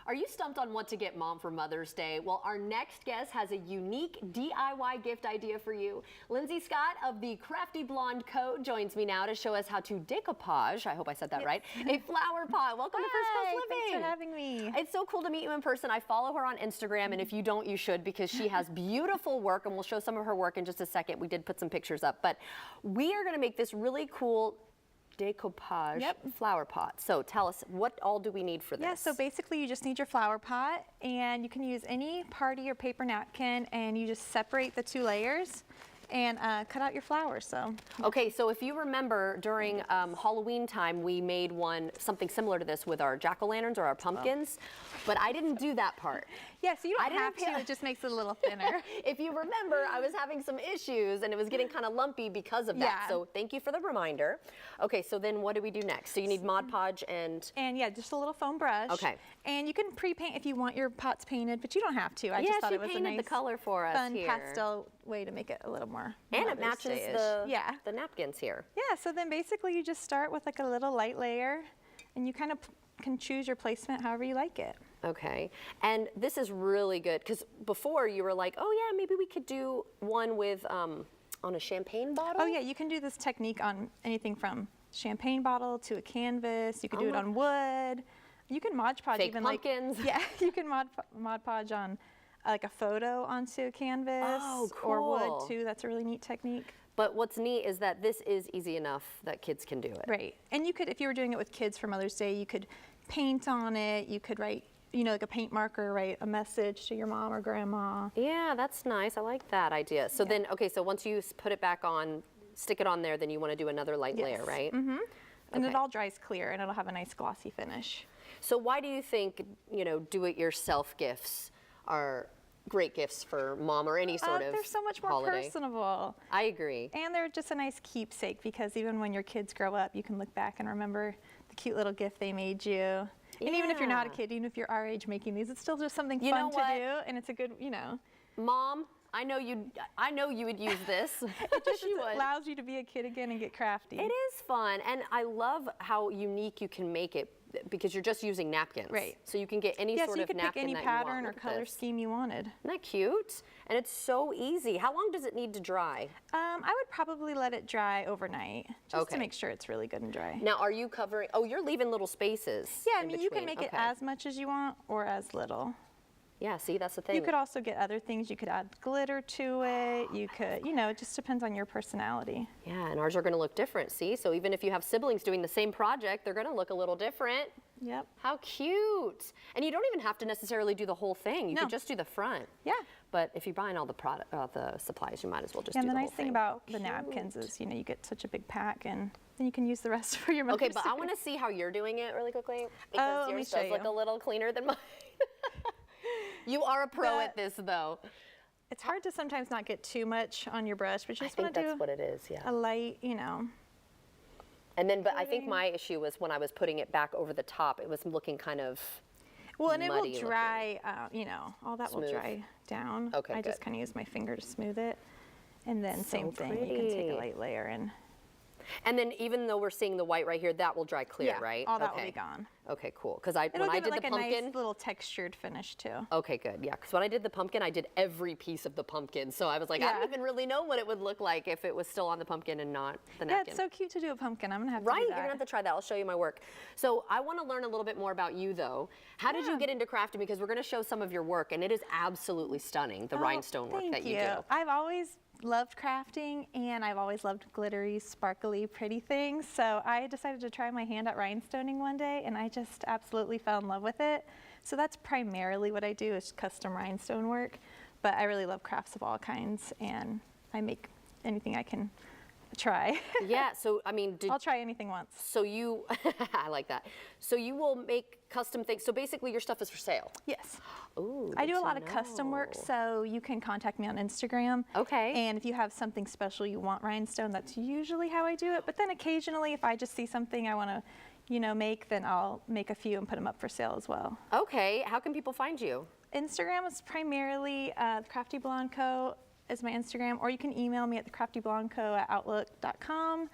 Are you stumped on what to get mom for Mother's Day? Well, our next guest has a unique DIY gift idea for you. Lynsey Scott of the Crafty Blonde Co. joins me now to show us how to decoupage, I hope I said that right, a flower pot. Welcome to First Class Living. Thanks for having me. It's so cool to meet you in person. I follow her on Instagram, and if you don't, you should, because she has beautiful work, and we'll show some of her work in just a second. We did put some pictures up, but we are going to make this really cool decoupage flower pot. So tell us, what all do we need for this? Yeah, so basically you just need your flower pot, and you can use any party or paper napkin, and you just separate the two layers and cut out your flowers. So okay, so if you remember during Halloween time, we made something similar to this with our jack-o'-lanterns or our pumpkins, but I didn't do that part. Yeah, so you don't have to, it just makes it a little thinner. If you remember, I was having some issues and it was getting kind of lumpy because of that. So thank you for the reminder. Okay, so then what do we do next? So you need Mod Podge and yeah, just a little foam brush. Okay. And you can pre-paint if you want your pots painted, but you don't have to. I just thought it was a nice the color for us fun here. Pastel way to make it a little more and it matches the napkins here. Yeah, so then basically you just start with like a little light layer, and you kind of can choose your placement however you like it. Okay, and this is really good because before you were like, oh yeah, maybe we could do one with on a champagne bottle. Oh yeah, you can do this technique on anything from champagne bottle to a canvas. You can do it on wood. You can Mod Podge fake even pumpkins. Like, yeah, you can Mod Podge on like a photo onto a canvas or wood too. That's a really neat technique. But what's neat is that this is easy enough that kids can do it. Right, and you could, if you were doing it with kids for Mother's Day, you could paint on it. You could write, you know, like a paint marker, write a message to your mom or grandma. Yeah, that's nice. I like that idea. So then, okay, so once you put it back on, stick it on there, then you want to do another light layer, right? Mm-hmm. And it all dries clear, and it'll have a nice glossy finish. So why do you think, you know, do-it-yourself gifts are great gifts for mom or any sort of they're so much more holiday? Personable. I agree. And they're just a nice keepsake, because even when your kids grow up, you can look back and remember the cute little gift they made you. And even if you're not a kid, even if you're our age making these, it's still just something fun to do, and it's a good, you know. Mom, I know you would use this. It just allows you to be a kid again and get crafty. It is fun, and I love how unique you can make it, because you're just using napkins. Right. So you can get any sort of napkin you could pick any pattern or color this. scheme you wanted. Isn't that cute? And it's so easy. How long does it need to dry? I would probably let it dry overnight, just to make sure it's really good and dry. Now, are you covering, oh, you're leaving little spaces. Yeah, I mean, you can make it as much as you want or as little. Yeah, see, that's the thing. You could also get other things. You could add glitter to it. You could, you know, it just depends on your personality. Yeah, and ours are going to look different, see? So even if you have siblings doing the same project, they're going to look a little different. Yep. How cute. And you don't even have to necessarily do the whole thing. You could just do the front. Yeah. But if you're buying all the supplies, you might as well just do the whole thing. And the nice thing about the napkins is, you know, you get such a big pack, and then you can use the rest for your Mother's Day. Okay, but I want to see how you're doing it really quickly, because yours does look a little cleaner than mine. You are a pro at this, though. It's hard to sometimes not get too much on your brush, but you just want to to do that's what it is, yeah. A light, you know. And then, but I think my issue was when I was putting it back over the top, it was looking kind of and it will dry, you know, all that will dry down. Okay, I just kind of use my finger to smooth it. And then same thing, you can take a light layer and... And then even though we're seeing the white right here, that will dry clear, right? All that will be gone. Okay, cool. Because when I did the pumpkin, a nice little textured finish too. Okay, good. Yeah, because when I did the pumpkin, I did every piece of the pumpkin. So I was like, I don't even really know what it would look like if it was still on the pumpkin and not the napkin. Yeah, it's so cute to do a pumpkin. I'm gonna have to do that. You're gonna have to try that. I'll show you my work. So I want to learn a little bit more about you, though. How did you get into crafting? Because we're gonna show some of your work, and it is absolutely stunning. The rhinestone work that you do. I've always loved crafting, and I've always loved glittery, sparkly, pretty things. So I decided to try my hand at rhinestoning one day, and I just absolutely fell in love with it. So that's primarily what I do, is custom rhinestone work. But I really love crafts of all kinds, and I make anything I can try. Yeah, so I mean, I'll try anything once. So you, I like that. So you will make custom things. So basically your stuff is for sale? Yes. Ooh, I do a lot of custom work, so you can contact me on Instagram. Okay. And if you have something special you want rhinestone, that's usually how I do it. But then occasionally, if I just see something I want to, you know, make, then I'll make a few and put them up for sale as well. Okay. How can people find you? Instagram is primarily the Crafty Blonde Co. is my Instagram, or you can email me at craftyblondeco@outlook.com,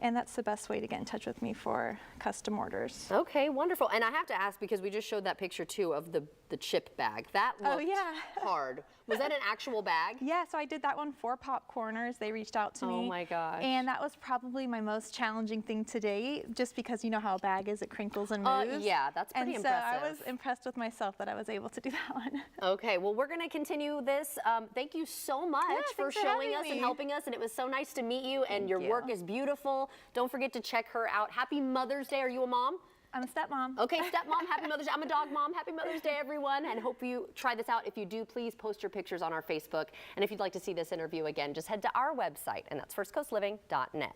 and that's the best way to get in touch with me for custom orders. Okay, wonderful. And I have to ask, because we just showed that picture too of the chip bag. That looked hard. Was that an actual bag? Yeah, so I did that one for Pop Corners. They reached out to me. Oh my gosh. And that was probably my most challenging thing to date, just because you know how a bag is, it crinkles and moves. Yeah, that's pretty impressive. And so I was impressed with myself that I was able to do that one. Okay, well, we're going to continue this. Thank you so much for thanks for showing having us and me. helping us, and it was so nice to meet you, and your you. work is beautiful. Don't forget to check her out. Happy Mother's Day. Are you a mom? I'm a stepmom. Okay, stepmom, happy Mother's Day. I'm a dog mom. Happy Mother's Day, everyone, and hope you try this out. If you do, please post your pictures on our Facebook, and if you'd like to see this interview again, just head to our website, and that's firstcoastliving.net.